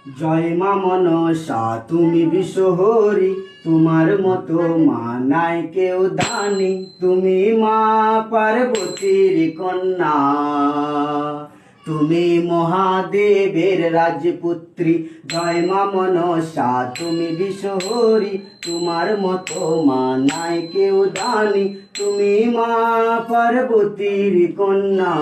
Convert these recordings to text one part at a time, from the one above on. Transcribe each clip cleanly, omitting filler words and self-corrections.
জয় মা মনসা তুমি বিশ্বহরি, তোমার মতো মা নাই কেউ দানি। তুমি মা পার্বতীর কন্যা, তুমি মহাদেবের রাজপুত্রী। জয় মা মনসা তুমি বিশ্বহরি, তোমার মতো মা নাই কেউ দানি। তুমি মা পার্বতীর কন্যা,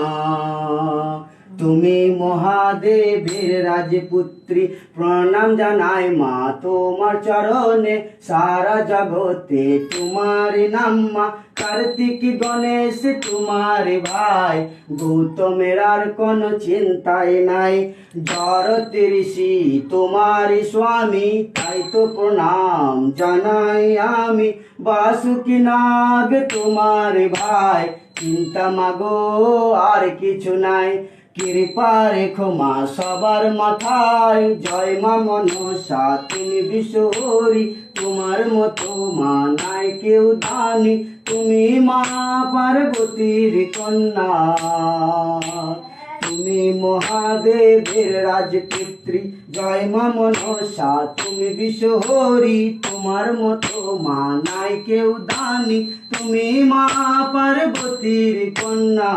তুমি মহাদেবের রাজপুত্রী। প্রণাম জানাই মা তোমার চরণে, সারা জগতে তোমার নাম মা। কার্তিক গণেশ তোমার ভাই, গৌতমের আর কোনো চিন্তাই নাই। জরত ঋষি তোমার স্বামী, তাই তো প্রণাম জানাই আমি। বাসুকি নাগ তোমার ভাই, চিন্তা মাগো আর কিছু নাই। কৃপা রেখো মা সবার মাথায়। জয় মা মনসা তুমি বিশ্বহরি, তোমার মতো মা নাই কেউ দানি। তুমি মা পার্বতীর কন্যা, তুমি মহাদেবের রাজপুত্রী। জয় মা মনসা তুমি বিশ্বহরি, তোমার মতো মা নাই কেউ দানি। তুমি মা পার্বতীর কন্যা,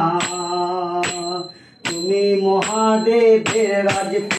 তুমি মহাদেবের রাজপুত্রী।